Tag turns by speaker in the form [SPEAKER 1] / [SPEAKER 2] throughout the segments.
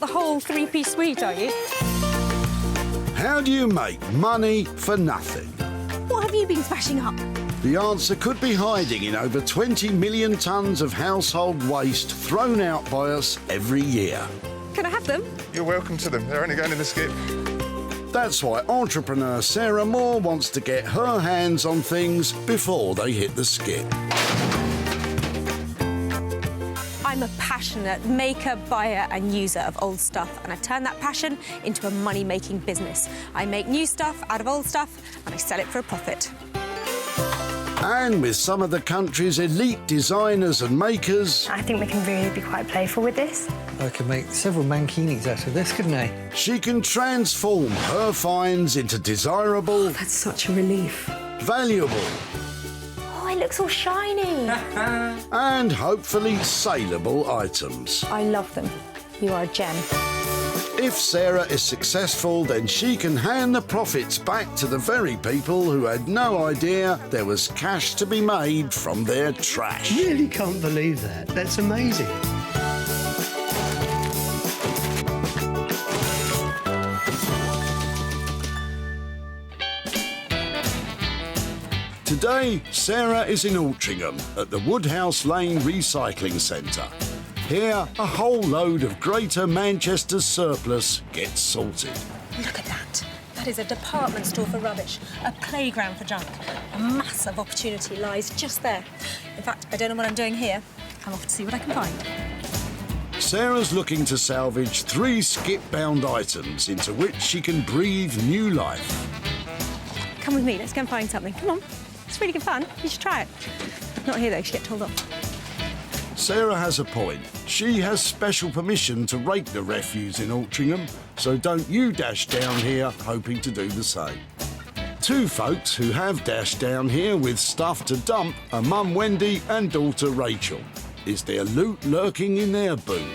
[SPEAKER 1] out the whole three-piece suite, are you?
[SPEAKER 2] How do you make money for nothing?
[SPEAKER 1] What have you been smashing up?
[SPEAKER 2] The answer could be hiding in over 20 million tonnes of household waste thrown out by us every year.
[SPEAKER 1] Can I have them?
[SPEAKER 3] You're welcome to them. They're only going in the skip.
[SPEAKER 2] That's why entrepreneur Sarah Moore wants to get her hands on things before they hit the skip.
[SPEAKER 1] I'm a passionate maker, buyer and user of old stuff, and I turn that passion into a money-making business. I make new stuff out of old stuff and I sell it for a profit.
[SPEAKER 2] And with some of the country's elite designers and makers,
[SPEAKER 4] I think we can really be quite playful with this.
[SPEAKER 5] I could make several mankinis out of this, couldn't I?
[SPEAKER 2] she can transform her finds into desirable,
[SPEAKER 4] That's such a relief.
[SPEAKER 2] valuable
[SPEAKER 4] Oh, it looks all shiny.
[SPEAKER 2] and hopefully saleable items.
[SPEAKER 4] I love them. You are a gem.
[SPEAKER 2] If Sarah is successful, then she can hand the profits back to the very people who had no idea there was cash to be made from their trash.
[SPEAKER 5] Really can't believe that. That's amazing.
[SPEAKER 2] Today, Sarah is in Altrincham at the Woodhouse Lane Recycling Centre. Here, a whole load of Greater Manchester's surplus gets sorted.
[SPEAKER 1] Look at that. That is a department store for rubbish, a playground for junk. A massive opportunity lies just there. In fact, I don't know what I'm doing here. I'm off to see what I can find.
[SPEAKER 2] Sarah's looking to salvage 3 skip-bound items into which she can breathe new life.
[SPEAKER 1] Come with me, let's go and find something. Come on. It's really good fun. You should try it. Not here, though. She get told off.
[SPEAKER 2] Sarah has a point. She has special permission to rake the refuse in Altrincham, so don't you dash down here hoping to do the same. 2 folks who have dashed down here with stuff to dump are Mum Wendy and daughter Rachel. Is there loot lurking in their boot?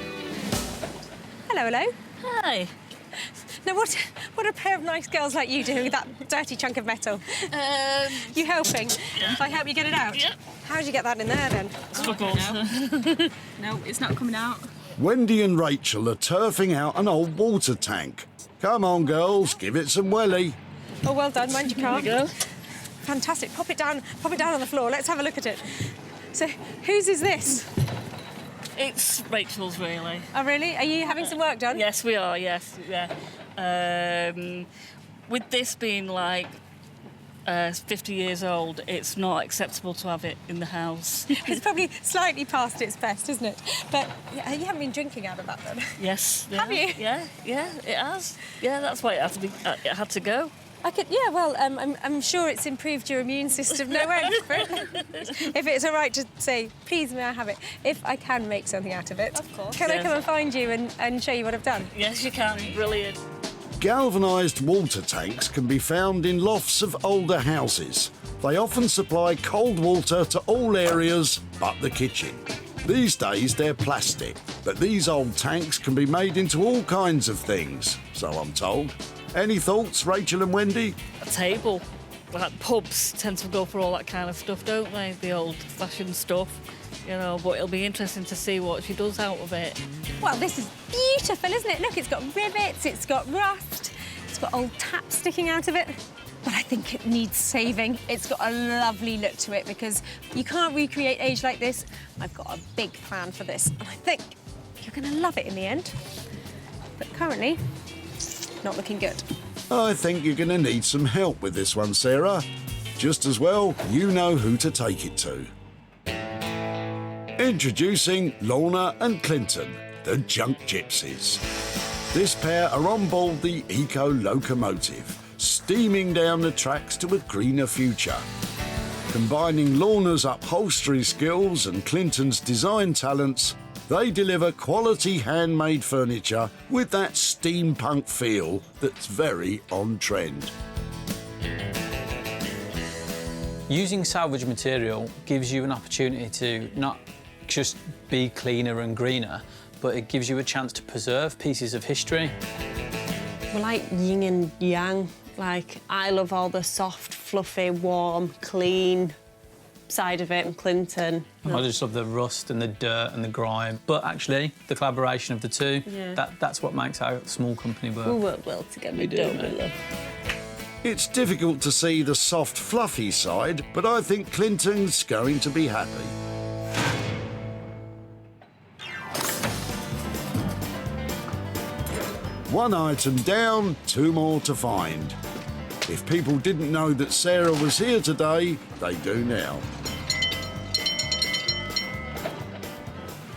[SPEAKER 1] Hello, hello.
[SPEAKER 6] Hi.
[SPEAKER 1] Now, what a pair of nice girls like you do with that dirty chunk of metal. You helping? If I help you get it out?
[SPEAKER 6] Yeah.
[SPEAKER 1] How did you get that in there, then?
[SPEAKER 6] Struggled. No, it's not coming out.
[SPEAKER 2] Wendy and Rachel are turfing out an old water tank. Come on, girls, give it some welly.
[SPEAKER 1] Oh, well done. Mind your car.
[SPEAKER 6] There we go.
[SPEAKER 1] Fantastic. Pop it down on the floor. Let's have a look at it. So, whose is this?
[SPEAKER 6] It's Rachel's, really.
[SPEAKER 1] Oh, really? Are you having some work done?
[SPEAKER 6] Yes, we are, yes, yeah. With this being like 50 years old, it's not acceptable to have it in the house.
[SPEAKER 1] It's probably slightly past its best, isn't it? But yeah, you haven't been drinking out of that, then?
[SPEAKER 6] Yes. Yeah,
[SPEAKER 1] Have you?
[SPEAKER 6] Yeah, it has. Yeah, that's why it had to go.
[SPEAKER 1] Yeah, well, I'm sure it's improved your immune system no end. If it's all right to say, please, may I have it? If I can make something out of it.
[SPEAKER 6] Of course.
[SPEAKER 1] Can I
[SPEAKER 6] Yes.
[SPEAKER 1] come and find you and show you what I've done?
[SPEAKER 6] Yes, you can. Brilliant.
[SPEAKER 2] Galvanised water tanks can be found in lofts of older houses. They often supply cold water to all areas but the kitchen. These days they're plastic, but these old tanks can be made into all kinds of things, so I'm told. Any thoughts, Rachel and Wendy?
[SPEAKER 6] A table. Like pubs tend to go for all that kind of stuff, don't they? The old-fashioned stuff, you know. But it'll be interesting to see what she does out of it.
[SPEAKER 1] Well, this is beautiful, isn't it? Look, it's got rivets, it's got rust, it's got old taps sticking out of it. But I think it needs saving. It's got a lovely look to it because you can't recreate age like this. I've got a big plan for this, and I think you're going to love it in the end. But currently, not looking good.
[SPEAKER 2] I think you're going to need some help with this one, Sarah. Just as well, you know who to take it to. Introducing Lorna and Clinton, the Junk Gypsies. This pair are on board the eco-locomotive, steaming down the tracks to a greener future. Combining Lorna's upholstery skills and Clinton's design talents, they deliver quality handmade furniture with that steampunk feel that's very on trend.
[SPEAKER 7] Using salvage material gives you an opportunity to not just be cleaner and greener, but it gives you a chance to preserve pieces of history.
[SPEAKER 8] We're like yin and yang. Like, I love all the soft, fluffy, warm, clean side of it and Clinton.
[SPEAKER 7] I just love the rust and the dirt and the grime. But actually, the collaboration of the two, that's what makes our small company work.
[SPEAKER 8] We work well together,
[SPEAKER 7] We do,
[SPEAKER 8] don't we,
[SPEAKER 7] mate.
[SPEAKER 8] love?
[SPEAKER 2] It's difficult to see the soft, fluffy side, but I think Clinton's going to be happy. One item down, two more to find. If people didn't know that Sarah was here today, they do now.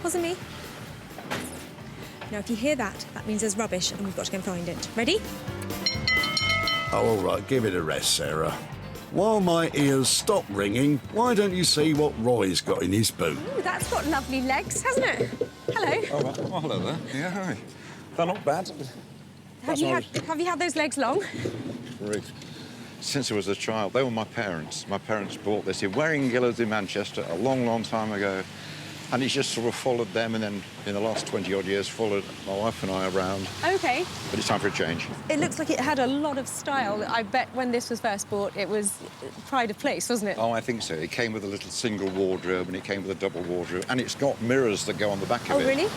[SPEAKER 1] Wasn't me. Now, if you hear that, that means there's rubbish and we've got to go and find it. Ready?
[SPEAKER 2] Oh, all right, give it a rest, Sarah. While my ears stop ringing, why don't you see what Roy's got in his boot?
[SPEAKER 1] Ooh, that's got lovely legs, hasn't it? Hello.
[SPEAKER 9] Oh, well, hello there. Yeah, hi. They're not bad.
[SPEAKER 1] Have you had those legs long?
[SPEAKER 9] Ruth. Since I was a child, they were my parents. My parents bought this in Waring-Gillard in Manchester a long, long time ago. And it's just sort of followed them, and then in the last 20-odd years, followed my wife and I around.
[SPEAKER 1] OK.
[SPEAKER 9] But it's time for a change.
[SPEAKER 1] It looks like it had a lot of style. I bet when this was first bought, it was pride of place, wasn't it?
[SPEAKER 9] Oh, I think so. It came with a little single wardrobe, and it came with a double wardrobe. And it's got mirrors that go on the back of it.
[SPEAKER 1] Oh, really?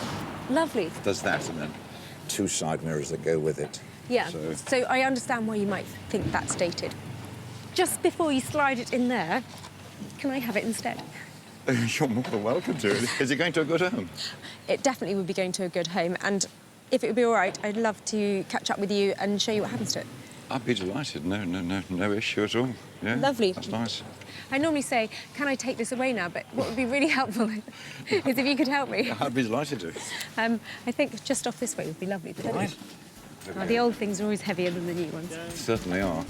[SPEAKER 1] Lovely.
[SPEAKER 9] There's that, and then two side mirrors that go with it.
[SPEAKER 1] Yeah, so I understand why you might think that's dated. Just before you slide it in there, can I have it instead?
[SPEAKER 9] You're more than welcome to it. Is it going to a good home?
[SPEAKER 1] It definitely would be going to a good home, and if it would be all right, I'd love to catch up with you and show you what happens to it.
[SPEAKER 9] I'd be delighted. No issue at all. Yeah,
[SPEAKER 1] Lovely.
[SPEAKER 9] That's nice.
[SPEAKER 1] I normally say, can I take this away now? But what would be really helpful is if you could help me.
[SPEAKER 9] I'd be delighted to.
[SPEAKER 1] I think just off this way would be lovely. But
[SPEAKER 9] Right.
[SPEAKER 1] the old things are always heavier than the new ones.
[SPEAKER 9] Certainly are.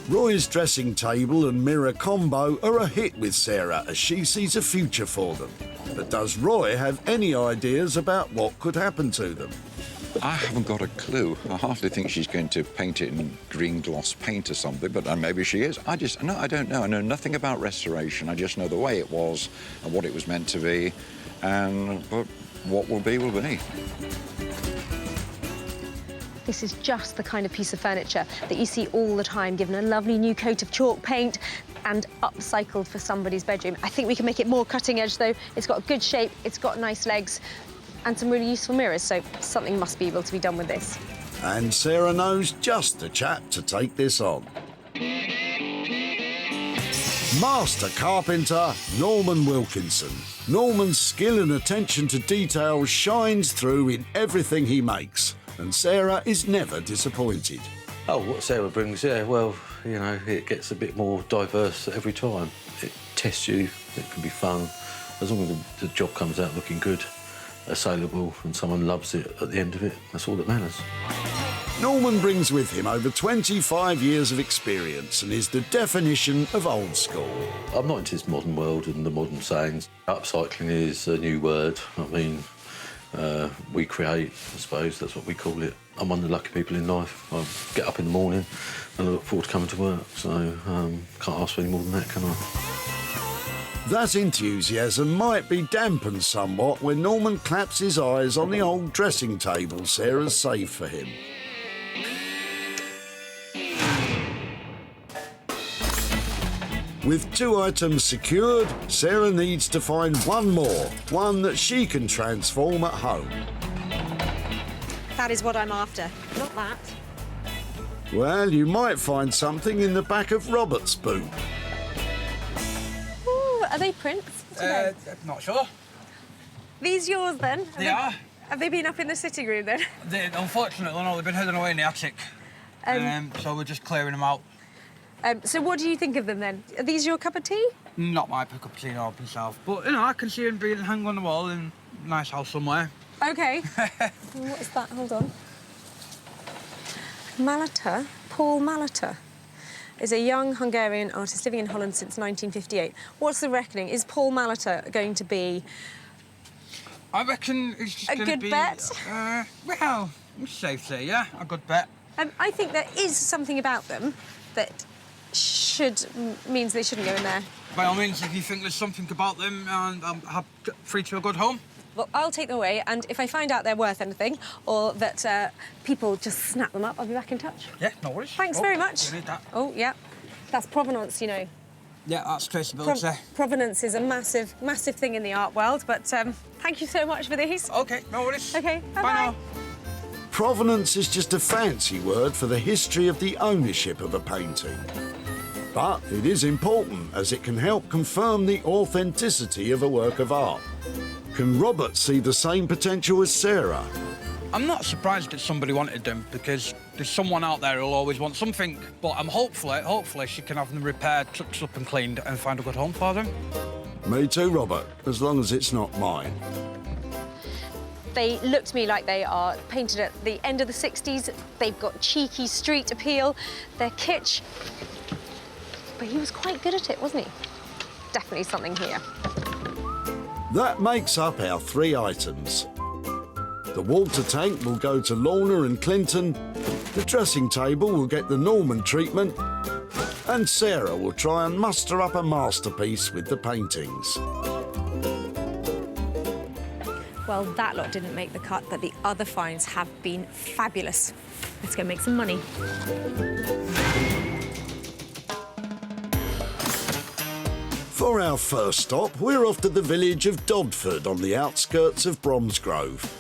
[SPEAKER 2] Roy's dressing table and mirror combo are a hit with Sarah as she sees a future for them. But does Roy have any ideas about what could happen to them?
[SPEAKER 9] I haven't got a clue. I hardly think she's going to paint it in green gloss paint or something, but maybe she is. I don't know. I know nothing about restoration. I just know the way it was and what it was meant to be, but what will be, will be.
[SPEAKER 1] This is just the kind of piece of furniture that you see all the time, given a lovely new coat of chalk paint and upcycled for somebody's bedroom. I think we can make it more cutting edge, though. It's got a good shape, it's got nice legs, and some really useful mirrors, so something must be able to be done with this.
[SPEAKER 2] And Sarah knows just the chap to take this on. Master carpenter Norman Wilkinson. Norman's skill and attention to detail shines through in everything he makes, and Sarah is never disappointed.
[SPEAKER 10] Oh, what Sarah brings, yeah, well, you know, it gets a bit more diverse every time. It tests you, it can be fun. As long as the job comes out looking good, saleable, and someone loves it at the end of it, that's all that matters.
[SPEAKER 2] Norman brings with him over 25 years of experience and is the definition of old school.
[SPEAKER 10] I'm not into this modern world and the modern sayings. Upcycling is a new word. I mean, we create, I suppose, that's what we call it. I'm one of the lucky people in life. I get up in the morning and I look forward to coming to work, so can't ask for any more than that, can I?
[SPEAKER 2] That enthusiasm might be dampened somewhat when Norman claps his eyes on the old dressing table Sarah's saved for him. With two items secured, Sarah needs to find one more, one that she can transform at home.
[SPEAKER 1] That is what I'm after, not that.
[SPEAKER 2] Well, you might find something in the back of Robert's boot.
[SPEAKER 1] Ooh, are they prints? What are they?
[SPEAKER 11] Not sure.
[SPEAKER 1] These yours, then?
[SPEAKER 11] They are.
[SPEAKER 1] Have they been up in the sitting room, then?
[SPEAKER 11] Unfortunately, no, they've been hidden away in the attic. So we're just clearing them out.
[SPEAKER 1] So what do you think of them, then? Are these your cup of tea?
[SPEAKER 11] Not my pick up tea or myself, but, you know, I can see them being hung on the wall in a nice house somewhere.
[SPEAKER 1] OK. What's that? Hold on. Malata, Paul Malata, is a young Hungarian artist living in Holland since 1958. What's the reckoning? Is Paul Malata going to be...
[SPEAKER 11] I reckon it's just
[SPEAKER 1] a
[SPEAKER 11] going to
[SPEAKER 1] good
[SPEAKER 11] be...
[SPEAKER 1] bet?
[SPEAKER 11] Well, it's safe to say, yeah, a good bet.
[SPEAKER 1] I think there is something about them that means they shouldn't go in there.
[SPEAKER 11] By all means, if you think there's something about them, and I'm free to a good home.
[SPEAKER 1] Well, I'll take them away, and if I find out they're worth anything, or that people just snap them up, I'll be back in touch.
[SPEAKER 11] Yeah, no worries.
[SPEAKER 1] Thanks very much.
[SPEAKER 11] You need that.
[SPEAKER 1] Oh, yeah. That's provenance, you know.
[SPEAKER 11] Yeah, that's traceability.
[SPEAKER 1] Provenance is a massive, massive thing in the art world, but thank you so much for these.
[SPEAKER 11] OK, no worries.
[SPEAKER 1] OK,
[SPEAKER 11] Bye
[SPEAKER 1] bye-bye.
[SPEAKER 11] now.
[SPEAKER 2] Provenance is just a fancy word for the history of the ownership of a painting. But it is important as it can help confirm the authenticity of a work of art. Can Robert see the same potential as Sarah?
[SPEAKER 11] I'm not surprised that somebody wanted them because there's someone out there who'll always want something. But I'm hopefully she can have them repaired, touched up and cleaned and find a good home for them.
[SPEAKER 2] Me too, Robert, as long as it's not mine.
[SPEAKER 1] They look to me like they are painted at the end of the 60s. They've got cheeky street appeal. They're kitsch. But he was quite good at it, wasn't he? Definitely something here.
[SPEAKER 2] That makes up our 3 items. The water tank will go to Lorna and Clinton, the dressing table will get the Norman treatment, and Sarah will try and muster up a masterpiece with the paintings.
[SPEAKER 1] Well, that lot didn't make the cut, but the other finds have been fabulous. Let's go make some money.
[SPEAKER 2] For our first stop, we're off to the village of Dodford on the outskirts of Bromsgrove.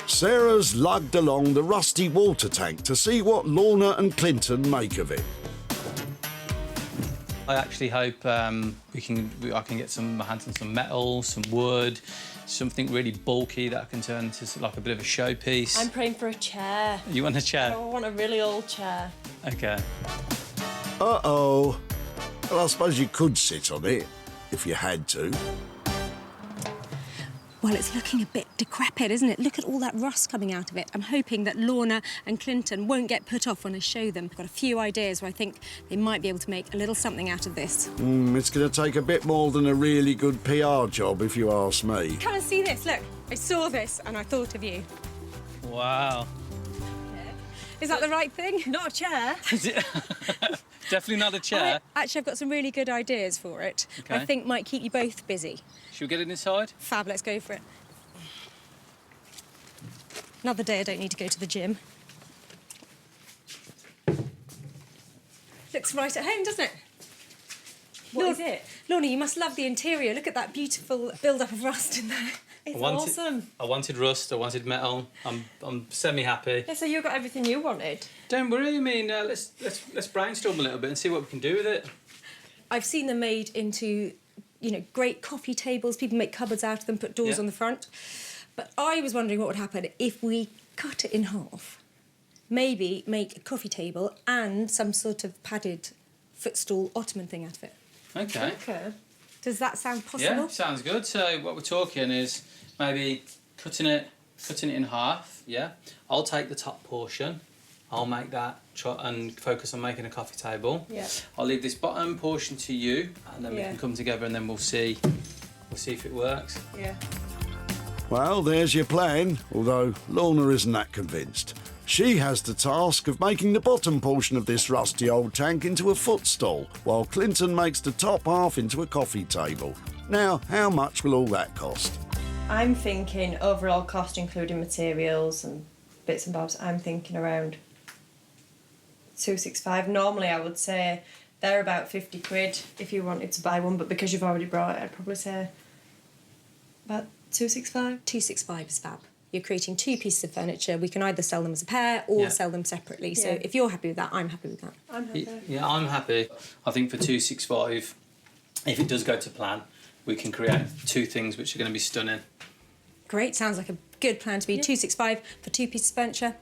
[SPEAKER 2] Sarah's lugged along the rusty water tank to see what Lorna and Clinton make of it.
[SPEAKER 7] I actually hope I can get my hands on some metal, some wood, something really bulky that I can turn into like a bit of a showpiece.
[SPEAKER 8] I'm praying for a chair.
[SPEAKER 7] You want a chair?
[SPEAKER 8] I want a really old chair.
[SPEAKER 7] OK.
[SPEAKER 2] Uh-oh. Well, I suppose you could sit on it, if you had to.
[SPEAKER 1] Well, it's looking a bit decrepit, isn't it? Look at all that rust coming out of it. I'm hoping that Lorna and Clinton won't get put off when I show them. I've got a few ideas where I think they might be able to make a little something out of this.
[SPEAKER 2] It's going to take a bit more than a really good PR job, if you ask me.
[SPEAKER 1] Come and see this, look. I saw this and I thought of you.
[SPEAKER 7] Wow.
[SPEAKER 1] Is that the right thing?
[SPEAKER 8] Not a chair.
[SPEAKER 7] Definitely not a chair.
[SPEAKER 1] Actually, I've got some really good ideas for it.
[SPEAKER 7] Okay.
[SPEAKER 1] I think might keep you both busy.
[SPEAKER 7] Should we get it inside?
[SPEAKER 1] Fab, let's go for it. Another day I don't need to go to the gym. Looks right at home, doesn't it?
[SPEAKER 8] What is it?
[SPEAKER 1] Lorna, you must love the interior. Look at that beautiful build-up of rust in there.
[SPEAKER 8] It's awesome.
[SPEAKER 7] I wanted rust, I wanted metal. I'm semi-happy.
[SPEAKER 8] Yeah, so you got everything you wanted.
[SPEAKER 7] Don't worry, I mean, let's brainstorm a little bit and see what we can do with it.
[SPEAKER 1] I've seen them made into, you know, great coffee tables. People make cupboards out of them, put doors on the front. But I was wondering what would happen if we cut it in half. Maybe make a coffee table and some sort of padded footstool ottoman thing out of it.
[SPEAKER 7] OK.
[SPEAKER 1] Okay. Does that sound possible?
[SPEAKER 7] Yeah, sounds good. So what we're talking is maybe cutting it in half, yeah? I'll take the top portion. I'll make that and focus on making a coffee table.
[SPEAKER 8] Yeah.
[SPEAKER 7] I'll leave this bottom portion to you, and then we can come together and then we'll see if it works.
[SPEAKER 8] Yeah.
[SPEAKER 2] Well, there's your plan, although Lorna isn't that convinced. She has the task of making the bottom portion of this rusty old tank into a footstool, while Clinton makes the top half into a coffee table. Now, how much will all that cost?
[SPEAKER 8] I'm thinking overall cost, including materials and bits and bobs, I'm thinking around 265. Normally I would say they're about 50 quid if you wanted to buy one, but because you've already brought it, I'd probably say about 265.
[SPEAKER 1] 265 is fab. You're creating 2 pieces of furniture. We can either sell them as a pair or sell them separately. So if you're happy with that, I'm happy with that.
[SPEAKER 8] I'm happy.
[SPEAKER 7] Yeah, I'm happy. I think for 265, if it does go to plan, we can create 2 things which are going to be stunning.
[SPEAKER 1] Great, sounds like a good plan to be 265 for 2 pieces of furniture.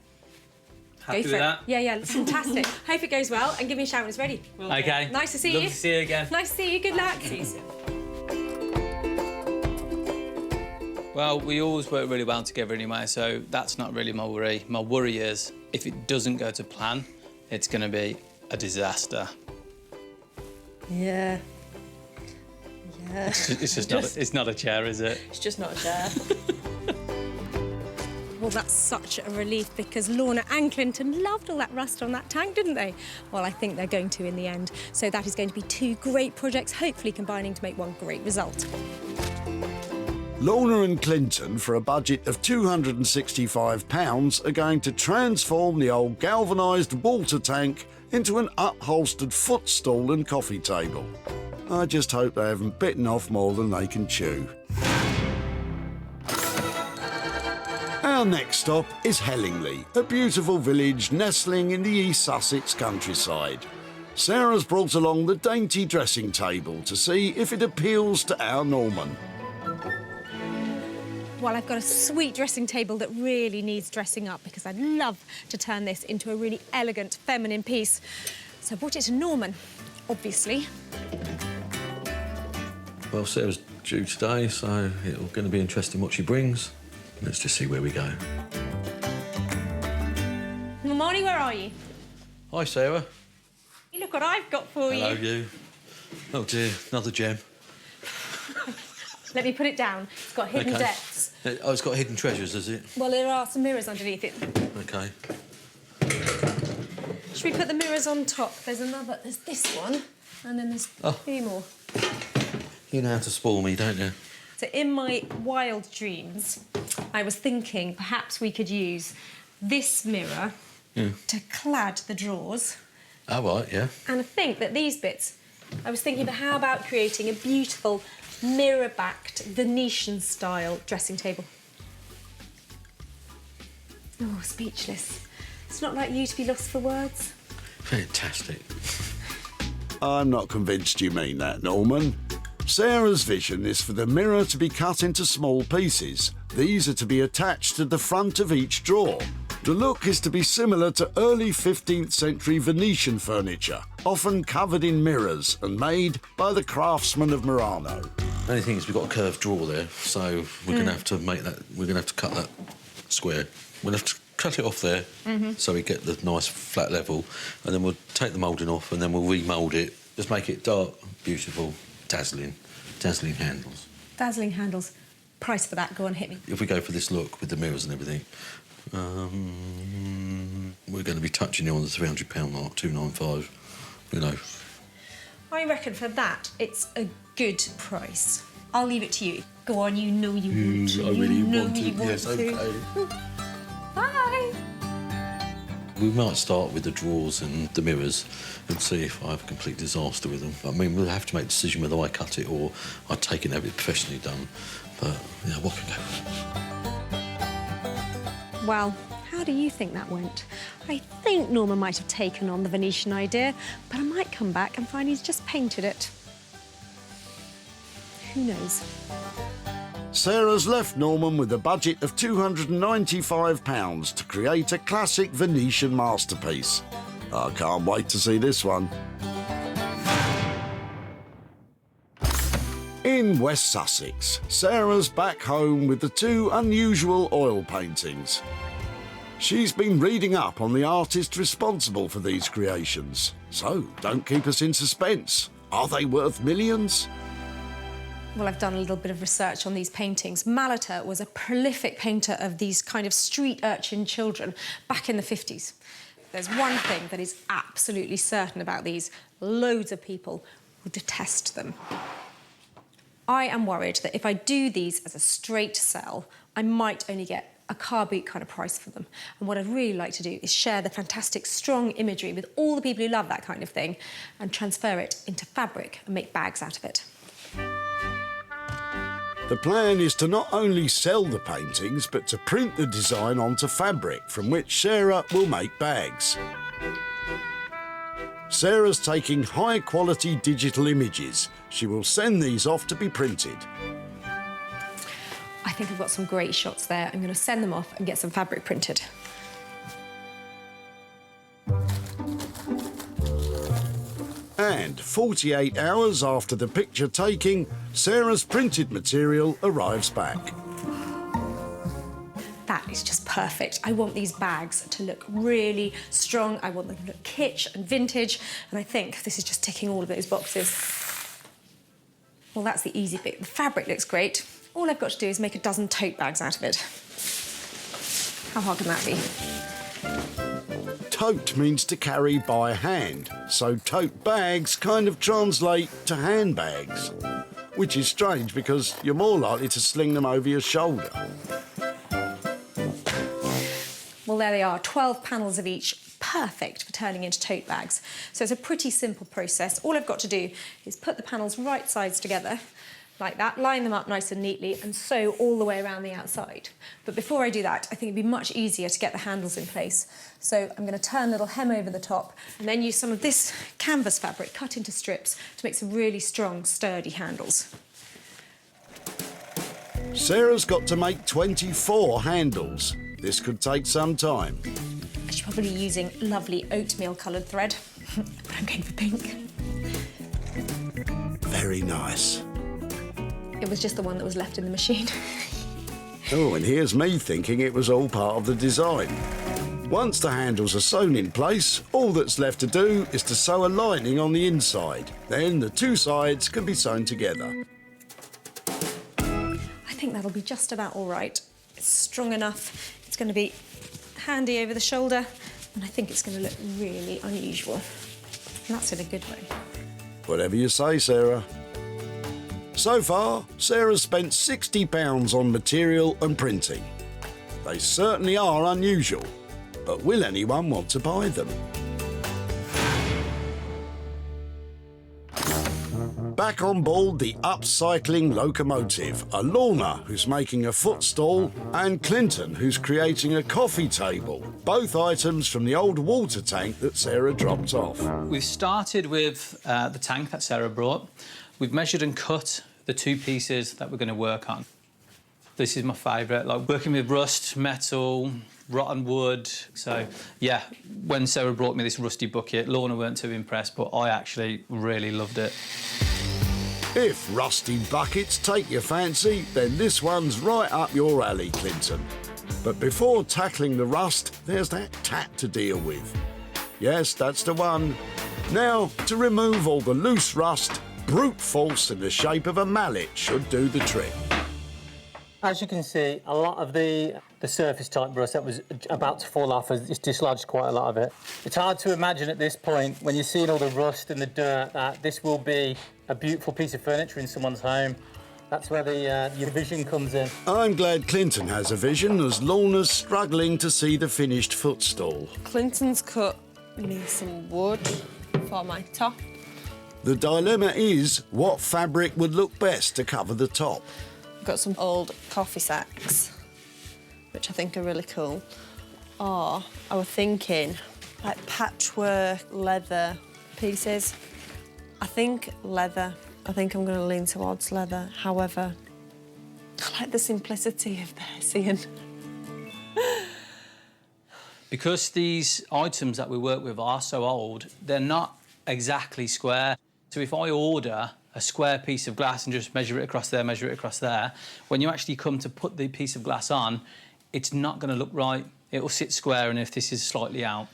[SPEAKER 7] Happy
[SPEAKER 1] Go
[SPEAKER 7] with
[SPEAKER 1] for
[SPEAKER 7] that?
[SPEAKER 1] it. Yeah, fantastic. Hope it goes well and give me a shout when it's ready.
[SPEAKER 7] OK.
[SPEAKER 1] Nice to see
[SPEAKER 7] Love
[SPEAKER 1] you.
[SPEAKER 7] to see you again.
[SPEAKER 1] Nice to see you. Good luck.
[SPEAKER 8] See you soon.
[SPEAKER 7] Well, we always work really well together anyway, so that's not really my worry. My worry is if it doesn't go to plan, it's going to be a disaster.
[SPEAKER 8] Yeah. Yeah.
[SPEAKER 7] It's just not. It's not a chair, is it?
[SPEAKER 8] It's just not a chair.
[SPEAKER 1] Well, that's such a relief because Lorna and Clinton loved all that rust on that tank, didn't they? Well, I think they're going to in the end. So that is going to be 2 great projects, hopefully combining to make one great result.
[SPEAKER 2] Lorna and Clinton, for a budget of £265, are going to transform the old galvanised water tank into an upholstered footstool and coffee table. I just hope they haven't bitten off more than they can chew. Our next stop is Hellingley, a beautiful village nestling in the East Sussex countryside. Sarah's brought along the dainty dressing table to see if it appeals to our Norman.
[SPEAKER 1] Well, I've got a sweet dressing table that really needs dressing up because I'd love to turn this into a really elegant, feminine piece. So I brought it to Norman, obviously.
[SPEAKER 10] Well, Sarah's due today, so it's going to be interesting what she brings. Let's just see where we go.
[SPEAKER 1] Marnie, where are you?
[SPEAKER 10] Hi, Sarah.
[SPEAKER 1] Look what I've got for
[SPEAKER 10] Hello,
[SPEAKER 1] you.
[SPEAKER 10] you. Oh, dear, another gem.
[SPEAKER 1] Let me put it down. It's got hidden depths.
[SPEAKER 10] Oh, it's got hidden treasures, has it?
[SPEAKER 1] Well, there are some mirrors underneath it.
[SPEAKER 10] OK.
[SPEAKER 1] Should we put the mirrors on top? There's this one, and then there's three more.
[SPEAKER 10] You know how to spoil me, don't you?
[SPEAKER 1] So in my wild dreams, I was thinking perhaps we could use this mirror to clad the drawers.
[SPEAKER 10] Oh, right, yeah.
[SPEAKER 1] And I think that these bits, I was thinking, but how about creating a beautiful mirror-backed Venetian-style dressing table? Oh, speechless. It's not like you to be lost for words.
[SPEAKER 10] Fantastic.
[SPEAKER 2] I'm not convinced you mean that, Norman. Sarah's vision is for the mirror to be cut into small pieces. These are to be attached to the front of each drawer. The look is to be similar to early 15th century Venetian furniture, often covered in mirrors and made by the craftsmen of Murano.
[SPEAKER 10] The only thing is we've got a curved drawer there, so we're going to have to make that. We're going to have to cut that square. We'll have to cut it off there, so we get the nice flat level, and then we'll take the moulding off, and then we'll remould it. Just make it dark, beautiful, dazzling handles.
[SPEAKER 1] Dazzling handles. Price for that? Go on, hit me.
[SPEAKER 10] If we go for this look with the mirrors and everything, we're going to be touching you on the £300 mark, 295. You know.
[SPEAKER 1] I reckon for that it's a good price. I'll leave it to you. Go on, you know you want to.
[SPEAKER 10] I really want
[SPEAKER 1] you
[SPEAKER 10] it.
[SPEAKER 1] want
[SPEAKER 10] Yes,
[SPEAKER 1] to.
[SPEAKER 10] OK.
[SPEAKER 1] Bye.
[SPEAKER 10] We might start with the drawers and the mirrors and see if I have a complete disaster with them. I mean, we'll have to make a decision whether I cut it or I take it and have it professionally done. But, yeah, what can go?
[SPEAKER 1] Well, how do you think that went? I think Norman might have taken on the Venetian idea, but I might come back and find he's just painted it. Who knows?
[SPEAKER 2] Sarah's left Norman with a budget of £295 to create a classic Venetian masterpiece. I can't wait to see this one. In West Sussex, Sarah's back home with the two unusual oil paintings. She's been reading up on the artist responsible for these creations. So, don't keep us in suspense. Are they worth millions?
[SPEAKER 1] Well, I've done a little bit of research on these paintings. Malater was a prolific painter of these kind of street urchin children back in the 50s. There's one thing that is absolutely certain about these. Loads of people will detest them. I am worried that if I do these as a straight sell, I might only get a car boot kind of price for them. And what I'd really like to do is share the fantastic, strong imagery with all the people who love that kind of thing and transfer it into fabric and make bags out of it.
[SPEAKER 2] The plan is to not only sell the paintings, but to print the design onto fabric, from which Sarah will make bags. Sarah's taking high-quality digital images. She will send these off to be printed.
[SPEAKER 1] I think I've got some great shots there. I'm going to send them off and get some fabric printed.
[SPEAKER 2] And 48 hours after the picture taking, Sarah's printed material arrives back.
[SPEAKER 1] That is just perfect. I want these bags to look really strong. I want them to look kitsch and vintage. And I think this is just ticking all of those boxes. Well, that's the easy bit. The fabric looks great. All I've got to do is make a dozen tote bags out of it. How hard can that be?
[SPEAKER 2] Tote means to carry by hand, so tote bags kind of translate to handbags, which is strange because you're more likely to sling them over your shoulder.
[SPEAKER 1] Well, there they are, 12 panels of each, perfect for turning into tote bags. So it's a pretty simple process. All I've got to do is put the panels right sides together, like that, line them up nice and neatly, and sew all the way around the outside. But before I do that, I think it'd be much easier to get the handles in place. So I'm going to turn a little hem over the top and then use some of this canvas fabric cut into strips to make some really strong, sturdy handles.
[SPEAKER 2] Sarah's got to make 24 handles. This could take some time.
[SPEAKER 1] I should probably be using lovely oatmeal coloured thread, but I'm going for pink.
[SPEAKER 2] Very nice.
[SPEAKER 1] It was just the one that was left in the machine.
[SPEAKER 2] Oh, and here's me thinking it was all part of the design. Once the handles are sewn in place, all that's left to do is to sew a lining on the inside. Then the two sides can be sewn together.
[SPEAKER 1] I think that'll be just about all right. It's strong enough. It's going to be handy over the shoulder, and I think it's going to look really unusual. And that's in a good way.
[SPEAKER 2] Whatever you say, Sarah. So far, Sarah's spent £60 on material and printing. They certainly are unusual, but will anyone want to buy them? Back on board the upcycling locomotive are Lorna, who's making a footstool, and Clinton, who's creating a coffee table, both items from the old water tank that Sarah dropped off.
[SPEAKER 7] We've started with the tank that Sarah brought. We've measured and cut the two pieces that we're going to work on. This is my favourite, like working with rust, metal, rotten wood. So, yeah, when Sarah brought me this rusty bucket, Lorna weren't too impressed, but I actually really loved it.
[SPEAKER 2] If rusty buckets take your fancy, then this one's right up your alley, Clinton. But before tackling the rust, there's that tap to deal with. Yes, that's the one. Now, to remove all the loose rust, brute force in the shape of a mallet should do the trick.
[SPEAKER 12] As you can see, a lot of the surface type rust that was about to fall off has dislodged quite a lot of it. It's hard to imagine at this point, when you're seeing all the rust and the dirt, that this will be a beautiful piece of furniture in someone's home. That's where your vision comes in.
[SPEAKER 2] I'm glad Clinton has a vision, as Lorna's struggling to see the finished footstool.
[SPEAKER 13] Clinton's cut me some wood for my top.
[SPEAKER 2] The dilemma is, what fabric would look best to cover the top?
[SPEAKER 13] I've got some old coffee sacks, which I think are really cool. Or I was thinking, like patchwork leather pieces. I think leather. I think I'm going to lean towards leather. However, I like the simplicity of the Hessian.
[SPEAKER 7] Because these items that we work with are so old, they're not exactly square. So if I order a square piece of glass and just measure it across there, measure it across there, when you actually come to put the piece of glass on, it's not going to look right. It'll sit square, and if this is slightly out.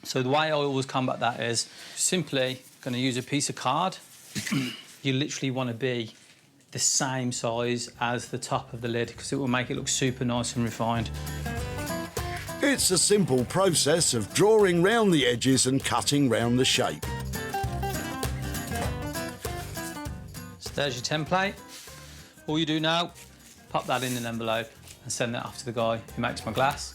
[SPEAKER 7] So the way I always combat that is simply going to use a piece of card. You literally want to be the same size as the top of the lid, because it will make it look super nice and refined.
[SPEAKER 2] It's a simple process of drawing round the edges and cutting round the shape.
[SPEAKER 7] There's your template. All you do now, pop that in an envelope and send that off to the guy who makes my glass.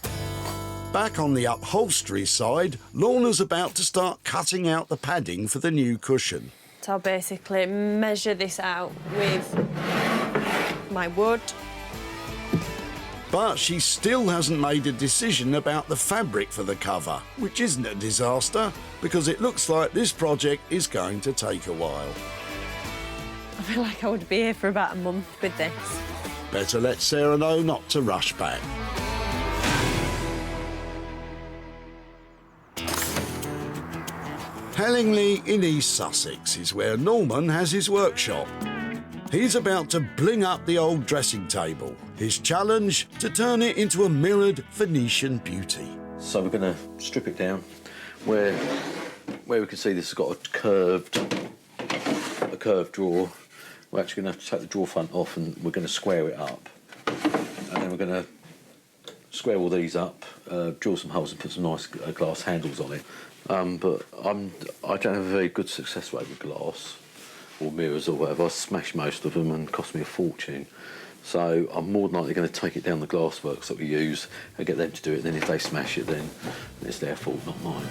[SPEAKER 2] Back on the upholstery side, Lorna's about to start cutting out the padding for the new cushion.
[SPEAKER 13] So I'll basically measure this out with my wood.
[SPEAKER 2] But she still hasn't made a decision about the fabric for the cover, which isn't a disaster, because it looks like this project is going to take a while.
[SPEAKER 13] I feel like I would be here for about a month with this.
[SPEAKER 2] Better let Sarah know not to rush back. Hellingley in East Sussex is where Norman has his workshop. He's about to bling up the old dressing table. His challenge, to turn it into a mirrored Venetian beauty.
[SPEAKER 10] So we're going to strip it down where we can see this has got a curved drawer. We're actually going to have to take the drawer front off, and we're going to square it up. And then we're going to square all these up, drill some holes and put some nice glass handles on it. But I don't have a very good success rate with glass or mirrors or whatever. I smash most of them and cost me a fortune. So I'm more than likely going to take it down the glassworks that we use and get them to do it. Then if they smash it, then it's their fault, not mine.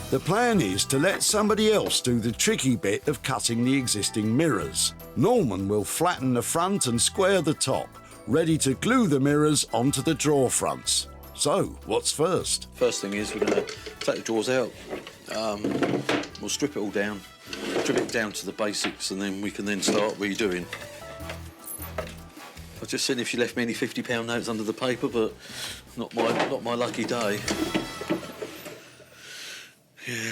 [SPEAKER 2] The plan is to let somebody else do the tricky bit of cutting the existing mirrors. Norman will flatten the front and square the top, ready to glue the mirrors onto the drawer fronts. So, what's first?
[SPEAKER 10] First thing is we're going to take the drawers out. We'll strip it all down, strip it down to the basics, and then we can then start redoing. I've just seen if she left me any £50 notes under the paper, but not my lucky day. Yeah,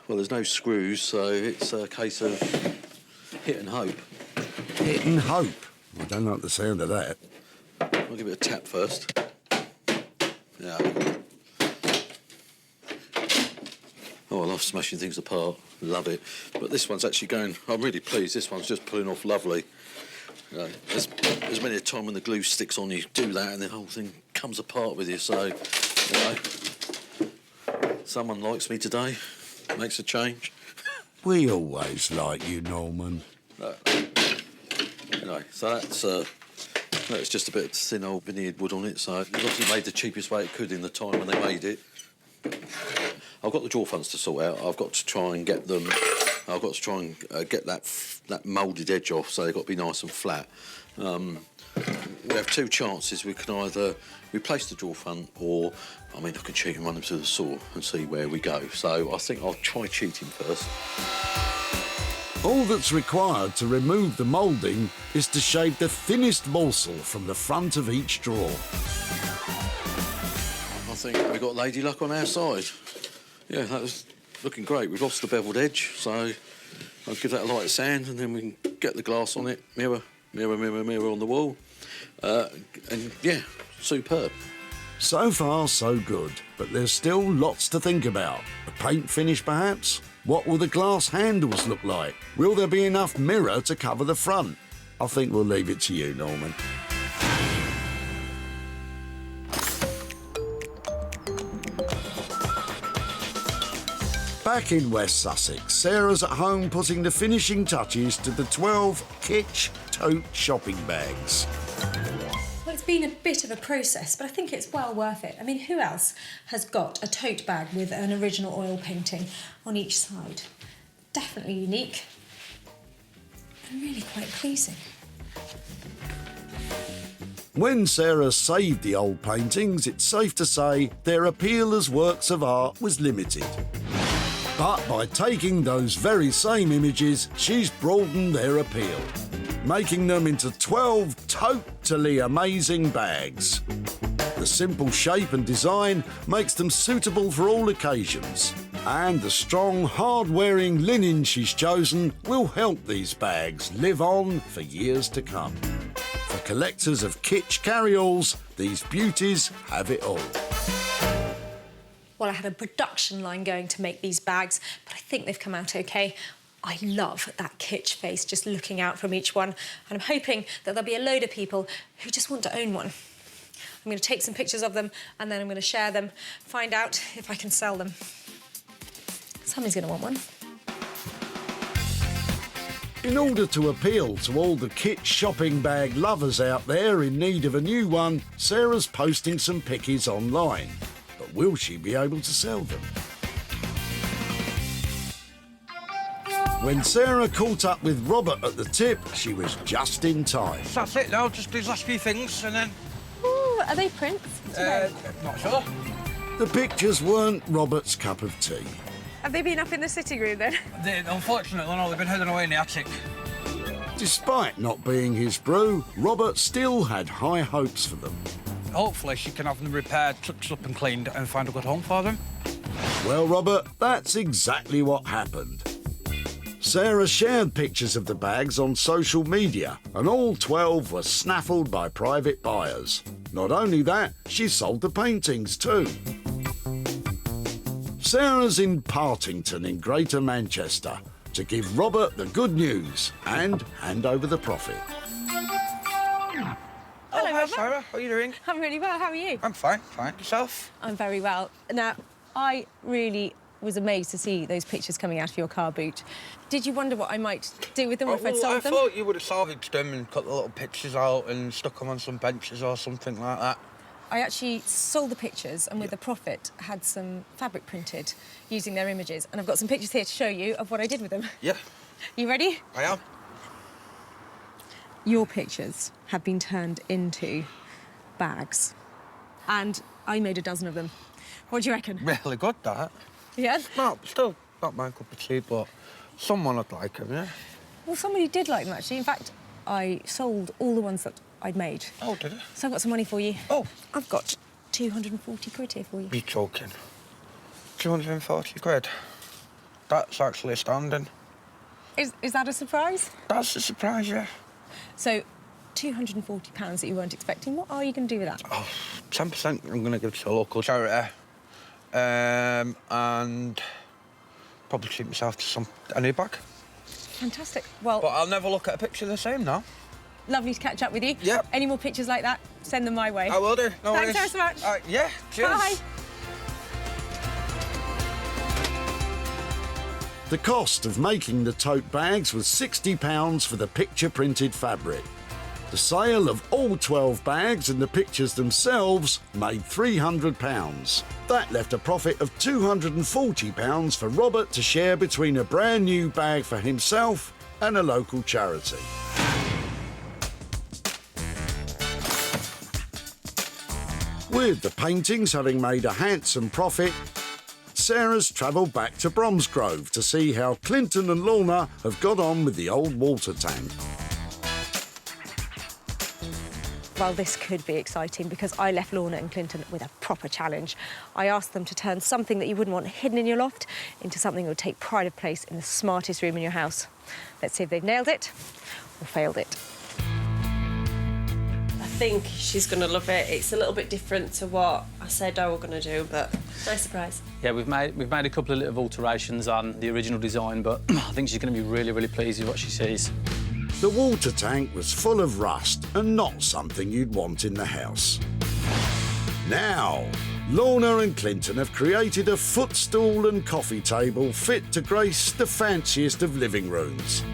[SPEAKER 10] well, there's no screws, so it's a case of hit and hope.
[SPEAKER 2] Hit and hope? I don't like the sound of that.
[SPEAKER 10] I'll give it a tap first. Yeah. Oh, I love smashing things apart. Love it. But this one's actually going... I'm really pleased. This one's just pulling off lovely. You know, there's many a time when the glue sticks on you, do that, and the whole thing comes apart with you, so, you know... Someone likes me today, makes a change.
[SPEAKER 2] We always like you, Norman.
[SPEAKER 10] Anyway, so that's just a bit of thin old veneered wood on it, so it obviously made the cheapest way it could in the time when they made it. I've got the drawer fronts to sort out. I've got to try and get them... I've got to try and get that moulded edge off, so they've got to be nice and flat. We have two chances. We can either replace the drawer front or, I mean, I can cheat and run them through the saw and see where we go. So I think I'll try cheating first.
[SPEAKER 2] All that's required to remove the moulding is to shave the thinnest morsel from the front of each drawer.
[SPEAKER 10] I think we've got Lady Luck on our side. Yeah, that was looking great. We've lost the beveled edge, so I'll give that a light sand and then we can get the glass on it. Mirror on the wall. And yeah, superb.
[SPEAKER 2] So far, so good, but there's still lots to think about. A paint finish, perhaps? What will the glass handles look like? Will there be enough mirror to cover the front? I think we'll leave it to you, Norman. Back in West Sussex, Sarah's at home putting the finishing touches to the 12 Kitsch tote shopping bags.
[SPEAKER 1] Well, it's been a bit of a process, but I think it's well worth it. I mean, who else has got a tote bag with an original oil painting on each side? Definitely unique and really quite pleasing.
[SPEAKER 2] When Sarah saved the old paintings, it's safe to say their appeal as works of art was limited. But by taking those very same images, she's broadened their appeal, making them into 12 totally amazing bags. The simple shape and design makes them suitable for all occasions, and the strong, hard-wearing linen she's chosen will help these bags live on for years to come. For collectors of kitsch carry-alls, these beauties have it all.
[SPEAKER 1] Well, I had a production line going to make these bags, but I think they've come out okay. I love that kitsch face just looking out from each one, and I'm hoping that there'll be a load of people who just want to own one. I'm going to take some pictures of them, and then I'm going to share them, find out if I can sell them. Somebody's going to want one.
[SPEAKER 2] In order to appeal to all the kitsch shopping bag lovers out there in need of a new one, Sarah's posting some pickies online. But will she be able to sell them? When Sarah caught up with Robert at the tip, she was just in time.
[SPEAKER 11] That's it now, just these last few things and then...
[SPEAKER 1] Ooh, are they prints?
[SPEAKER 11] Not sure.
[SPEAKER 2] The pictures weren't Robert's cup of tea.
[SPEAKER 1] Have they been up in the sitting room then?
[SPEAKER 11] Unfortunately, no, they've been hidden away in the attic.
[SPEAKER 2] Despite not being his brew, Robert still had high hopes for them.
[SPEAKER 11] Hopefully she can have them repaired, touched up and cleaned and find a good home for them.
[SPEAKER 2] Well, Robert, that's exactly what happened. Sarah shared pictures of the bags on social media, and all 12 were snaffled by private buyers. Not only that, she sold the paintings too. Sarah's in Partington in Greater Manchester to give Robert the good news and hand over the profit.
[SPEAKER 1] Hello,
[SPEAKER 11] hi,
[SPEAKER 1] Robert.
[SPEAKER 11] Sarah. How are you doing?
[SPEAKER 1] I'm really well. How are you?
[SPEAKER 11] I'm fine. Fine. Yourself?
[SPEAKER 1] I'm very well. Now, I really was amazed to see those pictures coming out of your car boot. Did you wonder what I might do with them if I'd sold them?
[SPEAKER 11] I thought you would have salvaged them and cut the little pictures out and stuck them on some benches or something like that.
[SPEAKER 1] I actually sold the pictures and with the profit had some fabric printed using their images. And I've got some pictures here to show you of what I did with them.
[SPEAKER 11] Yeah.
[SPEAKER 1] You ready?
[SPEAKER 11] I am.
[SPEAKER 1] Your pictures have been turned into bags. And I made a dozen of them. What do you reckon?
[SPEAKER 11] Really good, that.
[SPEAKER 1] Yeah?
[SPEAKER 11] No, still not my cup of tea, but someone would like them, yeah?
[SPEAKER 1] Well, somebody did like them, actually. In fact, I sold all the ones that I'd made.
[SPEAKER 11] Oh, did you?
[SPEAKER 1] So I've got some money for you.
[SPEAKER 11] Oh.
[SPEAKER 1] I've got 240 quid here for you.
[SPEAKER 11] Be joking. 240 quid. That's actually astounding.
[SPEAKER 1] Is that a surprise?
[SPEAKER 11] That's a surprise, yeah.
[SPEAKER 1] So, £240 that you weren't expecting, what are you going to do with that?
[SPEAKER 11] Oh, 10% I'm going to give to a local charity. And probably treat myself to a new bag.
[SPEAKER 1] Fantastic. Well,
[SPEAKER 11] but I'll never look at a picture the same now.
[SPEAKER 1] Lovely to catch up with you.
[SPEAKER 11] Yep.
[SPEAKER 1] Any more pictures like that, send them my way.
[SPEAKER 11] I will do. No
[SPEAKER 1] Thanks
[SPEAKER 11] worries.
[SPEAKER 1] so much.
[SPEAKER 11] Yeah, cheers.
[SPEAKER 1] Bye.
[SPEAKER 2] The cost of making the tote bags was £60 for the picture-printed fabric. The sale of all 12 bags and the pictures themselves made £300. That left a profit of £240 for Robert to share between a brand new bag for himself and a local charity. With the paintings having made a handsome profit, Sarah's travelled back to Bromsgrove to see how Clinton and Lorna have got on with the old water tank.
[SPEAKER 1] Well, this could be exciting because I left Lorna and Clinton with a proper challenge. I asked them to turn something that you wouldn't want hidden in your loft into something that would take pride of place in the smartest room in your house. Let's see if they've nailed it or failed it.
[SPEAKER 13] I think she's going to love it. It's a little bit different to what I said I were going to do, but nice surprise.
[SPEAKER 7] Yeah, we've made a couple of little alterations on the original design, but I think she's going to be really, really pleased with what she sees.
[SPEAKER 2] The water tank was full of rust and not something you'd want in the house. Now, Lorna and Clinton have created a footstool and coffee table fit to grace the fanciest of living rooms.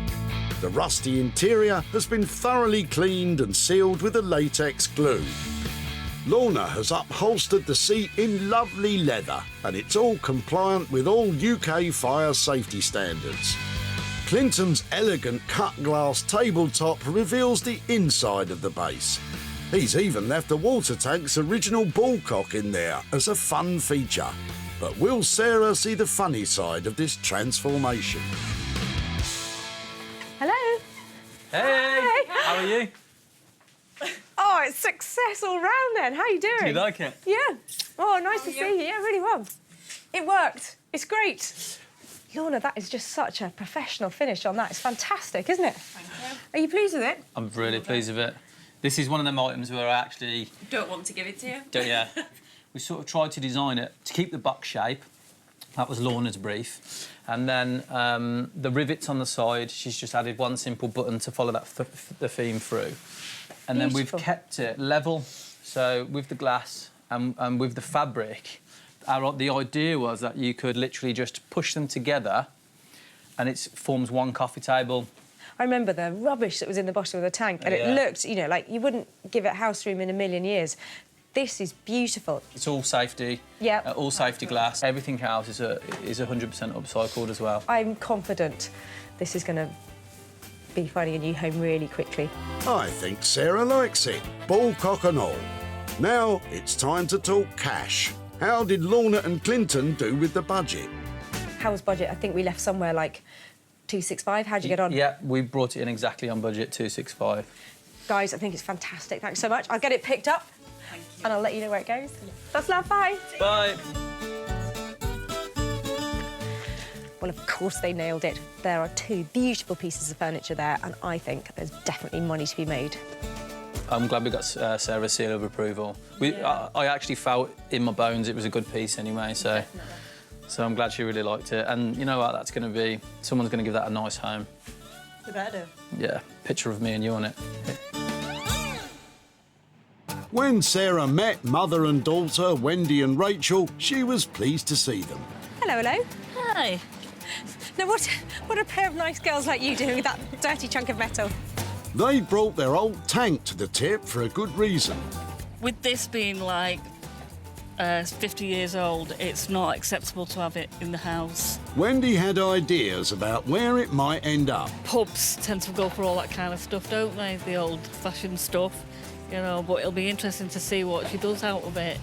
[SPEAKER 2] The rusty interior has been thoroughly cleaned and sealed with a latex glue. Lorna has upholstered the seat in lovely leather and it's all compliant with all UK fire safety standards. Clinton's elegant cut glass tabletop reveals the inside of the base. He's even left the water tank's original ballcock in there as a fun feature. But will Sarah see the funny side of this transformation?
[SPEAKER 1] Hello.
[SPEAKER 7] Hey,
[SPEAKER 1] Hi.
[SPEAKER 7] how are you?
[SPEAKER 1] Oh, it's success all round then. How are you doing?
[SPEAKER 7] Do you like it?
[SPEAKER 1] Yeah. Oh, nice to see you. Yeah, really well. It worked. It's great. Lorna, that is just such a professional finish on that. It's fantastic, isn't it?
[SPEAKER 8] Thank you.
[SPEAKER 1] Are you pleased with it?
[SPEAKER 7] I'm really pleased with it. This is one of them items where I actually...
[SPEAKER 8] Don't want to give it to you.
[SPEAKER 7] Yeah. We sort of tried to design it to keep the box shape. That was Lorna's brief. And then the rivets on the side, she's just added one simple button to follow that the theme through. And then we've kept it level, so with the glass and with the fabric, the idea was that you could literally just push them together and it forms one coffee table.
[SPEAKER 1] I remember the rubbish that was in the bottom of the tank and it looked, you know, like you wouldn't give it house room in a million years. This is beautiful.
[SPEAKER 7] It's all safety.
[SPEAKER 1] Yeah.
[SPEAKER 7] All safety glass. Everything else is 100% upcycled as well.
[SPEAKER 1] I'm confident this is going to be finding a new home really quickly.
[SPEAKER 2] I think Sarah likes it, ballcock and all. Now it's time to talk cash. How did Lorna and Clinton do with the budget?
[SPEAKER 1] How was budget? I think we left somewhere like 265. How'd you get on?
[SPEAKER 7] Yeah, we brought it in exactly on budget, 265.
[SPEAKER 1] Guys, I think it's fantastic. Thanks so much. I'll get it picked up and I'll let you know where it goes. That's love. Bye.
[SPEAKER 7] Bye.
[SPEAKER 1] Well, of course they nailed it. There are two beautiful pieces of furniture there and I think there's definitely money to be made.
[SPEAKER 7] I'm glad we got Sarah's seal of approval. I actually felt in my bones it was a good piece anyway, so I'm glad she really liked it. And you know what, that's going to be... Someone's going to give that a nice home.
[SPEAKER 8] The better.
[SPEAKER 7] Yeah, picture of me and you on it.
[SPEAKER 2] When Sarah met mother and daughter, Wendy and Rachel, she was pleased to see them.
[SPEAKER 1] Hello, hello.
[SPEAKER 6] Hi.
[SPEAKER 1] Now, what are a pair of nice girls like you doing with that dirty chunk of metal?
[SPEAKER 2] They brought their old tank to the tip for a good reason.
[SPEAKER 6] With this being like 50 years old, it's not acceptable to have it in the house.
[SPEAKER 2] Wendy had ideas about where it might end up.
[SPEAKER 6] Pubs tend to go for all that kind of stuff, don't they? The old-fashioned stuff, you know, but it'll be interesting to see what she does out of it.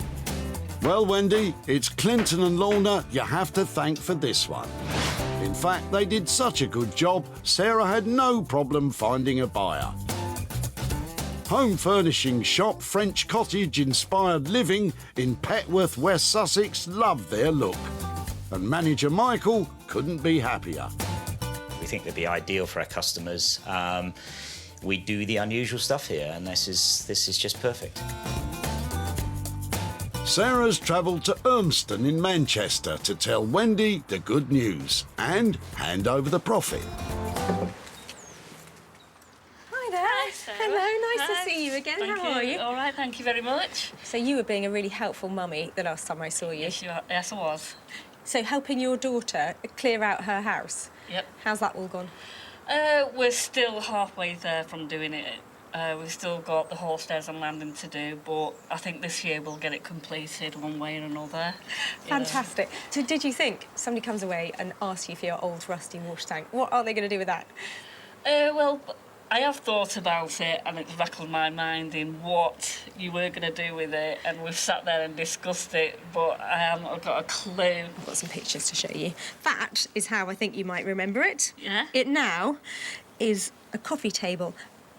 [SPEAKER 2] Well, Wendy, it's Clinton and Lorna you have to thank for this one. In fact, they did such a good job, Sarah had no problem finding a buyer. Home furnishing shop French cottage-inspired living in Petworth, West Sussex loved their look. And manager Michael couldn't be happier.
[SPEAKER 14] We think they'd be ideal for our customers. We do the unusual stuff here, and this is just perfect.
[SPEAKER 2] Sarah's travelled to Urmston in Manchester to tell Wendy the good news and hand over the profit.
[SPEAKER 1] Hi there.
[SPEAKER 6] Hi, Sarah.
[SPEAKER 1] Hello, nice
[SPEAKER 6] Hi.
[SPEAKER 1] to see you again.
[SPEAKER 6] Thank
[SPEAKER 1] How are you?
[SPEAKER 6] All right, thank you very much.
[SPEAKER 1] So you were being a really helpful mummy the last time I saw you.
[SPEAKER 6] Yes, I was.
[SPEAKER 1] So helping your daughter clear out her house.
[SPEAKER 6] Yep.
[SPEAKER 1] How's that all gone?
[SPEAKER 6] We're still halfway there from doing it. We've still got the whole stairs and landing to do, but I think this year we'll get it completed one way or another.
[SPEAKER 1] Fantastic. So did you think somebody comes away and asks you for your old rusty wash tank? What are they going to do with that?
[SPEAKER 6] Well, I have thought about it, and it's rattled my mind in what you were going to do with it, and we've sat there and discussed it, but I haven't got a clue.
[SPEAKER 1] I've got some pictures to show you. That is how I think you might remember it.
[SPEAKER 6] Yeah?
[SPEAKER 1] It now is a coffee table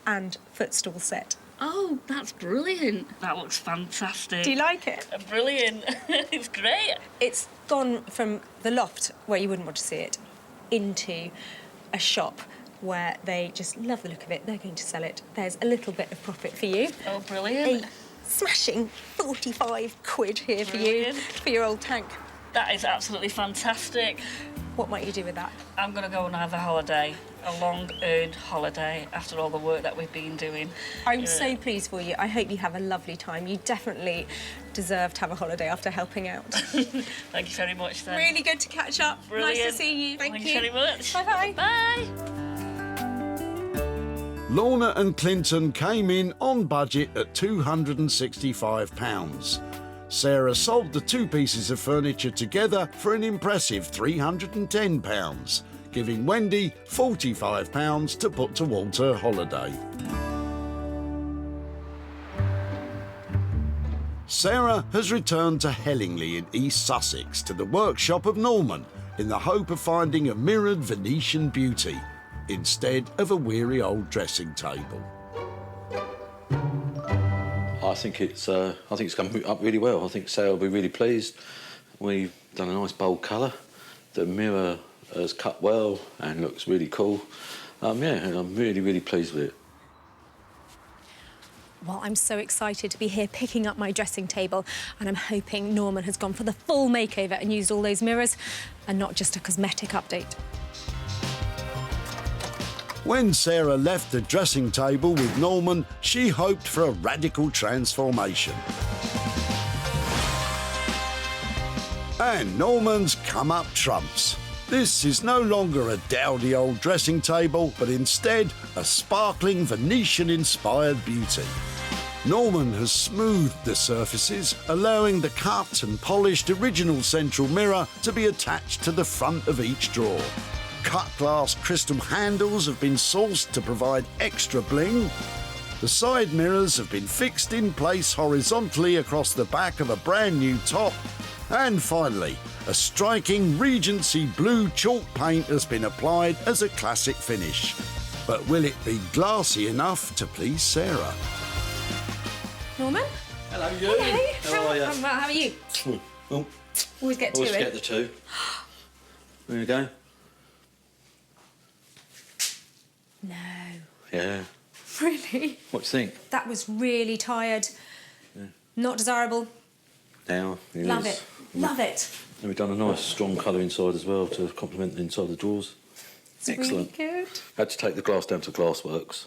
[SPEAKER 1] and footstool set.
[SPEAKER 6] Oh, that's brilliant. That looks fantastic.
[SPEAKER 1] Do you like it?
[SPEAKER 6] Brilliant. It's great.
[SPEAKER 1] It's gone from the loft, where you wouldn't want to see it, into a shop where they just love the look of it. They're going to sell it. There's a little bit of profit for you.
[SPEAKER 6] Oh, brilliant.
[SPEAKER 1] A smashing 45 quid here for you, for your old tank.
[SPEAKER 6] That is absolutely fantastic.
[SPEAKER 1] What might you do with that?
[SPEAKER 6] I'm going to go and have a holiday, a long-earned holiday after all the work that we've been doing.
[SPEAKER 1] I'm so pleased for you. I hope you have a lovely time. You definitely deserve to have a holiday after helping out.
[SPEAKER 6] Thank you very much, then.
[SPEAKER 1] Really good to catch up.
[SPEAKER 6] Brilliant.
[SPEAKER 1] Nice to see you. Thank you.
[SPEAKER 6] very much.
[SPEAKER 1] Bye-bye.
[SPEAKER 6] Bye.
[SPEAKER 2] Lorna and Clinton came in on budget at £265. Sarah sold the two pieces of furniture together for an impressive £310, giving Wendy £45 to put towards her holiday. Sarah has returned to Hellingly in East Sussex to the workshop of Norman in the hope of finding a mirrored Venetian beauty instead of a weary old dressing table.
[SPEAKER 10] I think it's come up really well. I think Sarah will be really pleased. We've done a nice bold colour. The mirror has cut well and looks really cool. Yeah, I'm really, really pleased with it.
[SPEAKER 1] Well, I'm so excited to be here picking up my dressing table, and I'm hoping Norman has gone for the full makeover and used all those mirrors and not just a cosmetic update.
[SPEAKER 2] When Sarah left the dressing table with Norman, she hoped for a radical transformation. And Norman's come up trumps. This is no longer a dowdy old dressing table, but instead a sparkling Venetian-inspired beauty. Norman has smoothed the surfaces, allowing the cut and polished original central mirror to be attached to the front of each drawer. Cut glass crystal handles have been sourced to provide extra bling. The side mirrors have been fixed in place horizontally across the back of a brand new top. And finally, a striking Regency blue chalk paint has been applied as a classic finish. But will it be glassy enough to please Sarah?
[SPEAKER 1] Norman?
[SPEAKER 10] Hello, you.
[SPEAKER 1] Hello.
[SPEAKER 10] How are you?
[SPEAKER 1] How are you?
[SPEAKER 10] Oh,
[SPEAKER 1] Always get
[SPEAKER 10] always
[SPEAKER 1] to
[SPEAKER 10] get
[SPEAKER 1] it.
[SPEAKER 10] the two. There you go.
[SPEAKER 1] No.
[SPEAKER 10] Yeah.
[SPEAKER 1] Really?
[SPEAKER 10] What do you think?
[SPEAKER 1] That was really tired.
[SPEAKER 10] Yeah.
[SPEAKER 1] Not desirable.
[SPEAKER 10] Now, it
[SPEAKER 1] Love
[SPEAKER 10] is.
[SPEAKER 1] it. Love it.
[SPEAKER 10] And we've done a nice strong colour inside as well to complement the inside of the drawers.
[SPEAKER 1] It's
[SPEAKER 10] Excellent.
[SPEAKER 1] really good.
[SPEAKER 10] Had to take the glass down to Glassworks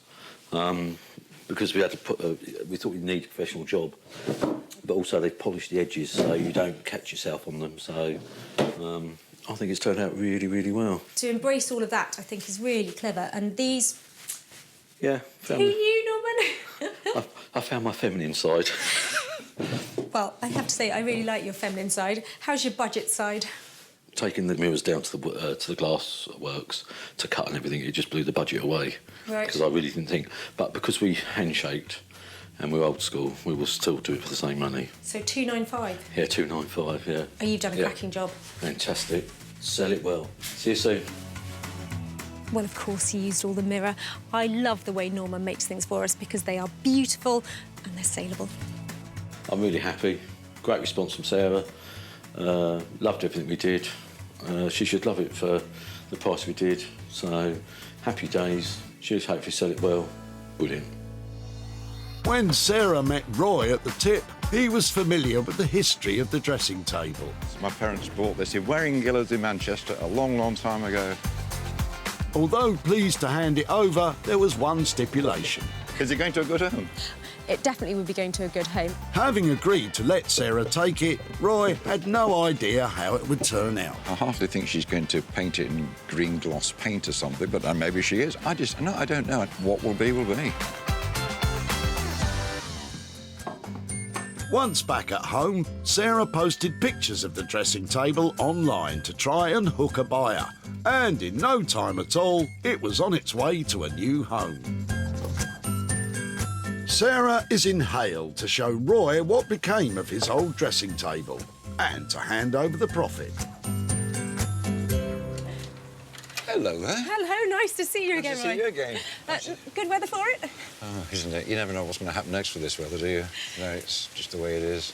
[SPEAKER 10] because we had to put. We thought we'd need a professional job, but also they've polished the edges so you don't catch yourself on them. So I think it's turned out really, really well.
[SPEAKER 1] To embrace all of that, I think, is really clever. And these...
[SPEAKER 10] Yeah.
[SPEAKER 1] Who are you, Norman?
[SPEAKER 10] I found my feminine side.
[SPEAKER 1] Well, I have to say, I really like your feminine side. How's your budget side?
[SPEAKER 10] Taking the mirrors down to the glass works to cut and everything, it just blew the budget away.
[SPEAKER 1] Right.
[SPEAKER 10] Because I really didn't think. But because we handshaked and we're old school, we will still do it for the same money.
[SPEAKER 1] So 295.
[SPEAKER 10] Yeah, 295. Yeah.
[SPEAKER 1] Oh, you've done a cracking job.
[SPEAKER 10] Fantastic. Sell it well. See you soon.
[SPEAKER 1] Well, of course, he used all the mirror. I love the way Norman makes things for us because they are beautiful and they're saleable.
[SPEAKER 10] I'm really happy. Great response from Sarah. Loved everything we did. She should love it for the price we did. So, happy days. She'll hopefully sell it well. Brilliant.
[SPEAKER 2] When Sarah met Roy at the tip, he was familiar with the history of the dressing table.
[SPEAKER 9] My parents bought this in Waring Gillars in Manchester a long, long time ago.
[SPEAKER 2] Although pleased to hand it over, there was one stipulation.
[SPEAKER 9] Is it going to a good home?
[SPEAKER 1] It definitely would be going to a good home.
[SPEAKER 2] Having agreed to let Sarah take it, Roy had no idea how it would turn out.
[SPEAKER 9] I hardly think she's going to paint it in green gloss paint or something, but maybe she is. I don't know. What will be, will be.
[SPEAKER 2] Once back at home, Sarah posted pictures of the dressing table online to try and hook a buyer. And in no time at all, it was on its way to a new home. Sarah is in Hale to show Roy what became of his old dressing table and to hand over the profit.
[SPEAKER 9] Hello there.
[SPEAKER 1] Hello, nice to see you again,
[SPEAKER 9] Nice to
[SPEAKER 1] Roy.
[SPEAKER 9] see you again.
[SPEAKER 1] Good weather for it?
[SPEAKER 9] Oh, isn't it? You never know what's going to happen next with this weather, do you? No, it's just the way it is.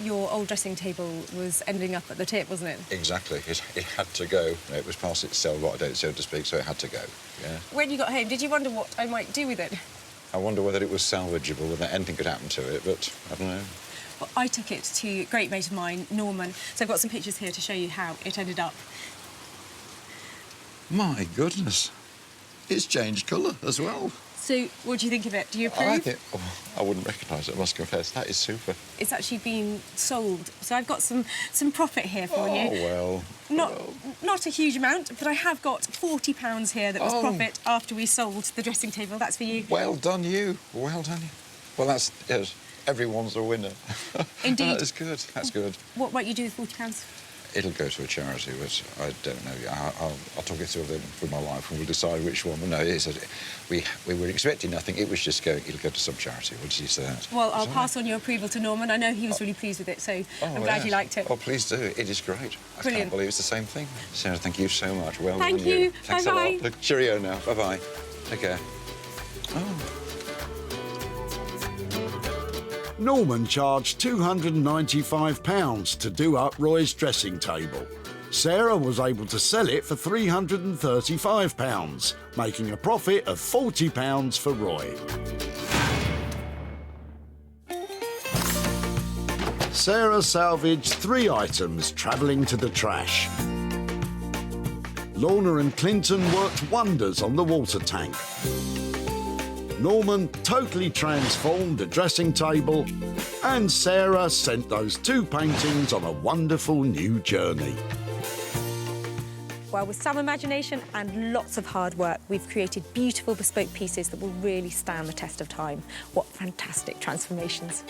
[SPEAKER 1] Your old dressing table was ending up at the tip, wasn't it?
[SPEAKER 9] Exactly. It had to go. It was past its sell-by date, so to speak, so it had to go. Yeah.
[SPEAKER 1] When you got home, did you wonder what I might do with it?
[SPEAKER 9] I wonder whether it was salvageable, whether anything could happen to it, but I don't know.
[SPEAKER 1] Well, I took it to a great mate of mine, Norman, so I've got some pictures here to show you how it ended up.
[SPEAKER 9] My goodness. It's changed colour as well.
[SPEAKER 1] So, what do you think of it? Do you approve?
[SPEAKER 9] I wouldn't recognise it, I must confess. That is super.
[SPEAKER 1] It's actually been sold, so I've got some profit here for you.
[SPEAKER 9] Oh, well.
[SPEAKER 1] Not a huge amount, but I have got £40 here that was profit after we sold the dressing table. That's for you.
[SPEAKER 9] Well done, you. Well done, you. Well, that's... Yes, everyone's a winner.
[SPEAKER 1] Indeed.
[SPEAKER 9] That is good. That's good.
[SPEAKER 1] What might you do with £40?
[SPEAKER 9] It'll go to a charity, but I don't know. I'll talk it through with my wife and we'll decide which one. But no, we were expecting nothing. It was just going, it'll go to some charity. What did you say?
[SPEAKER 1] Well, I'll pass on your approval to Norman. I know he was really pleased with it, so I'm glad you liked it.
[SPEAKER 9] Oh, please do. It is great. I can't believe it's the same thing. Sarah, thank you so much. Well done,
[SPEAKER 1] Thank you.
[SPEAKER 9] Thanks
[SPEAKER 1] Bye-bye.
[SPEAKER 9] a lot. Look, cheerio now. Bye-bye. Take care. Oh.
[SPEAKER 2] Norman charged £295 to do up Roy's dressing table. Sarah was able to sell it for £335, making a profit of £40 for Roy. Sarah salvaged 3 items travelling to the trash. Lorna and Clinton worked wonders on the water tank. Norman totally transformed the dressing table, and Sarah sent those 2 paintings on a wonderful new journey.
[SPEAKER 1] Well, with some imagination and lots of hard work, we've created beautiful bespoke pieces that will really stand the test of time. What fantastic transformations.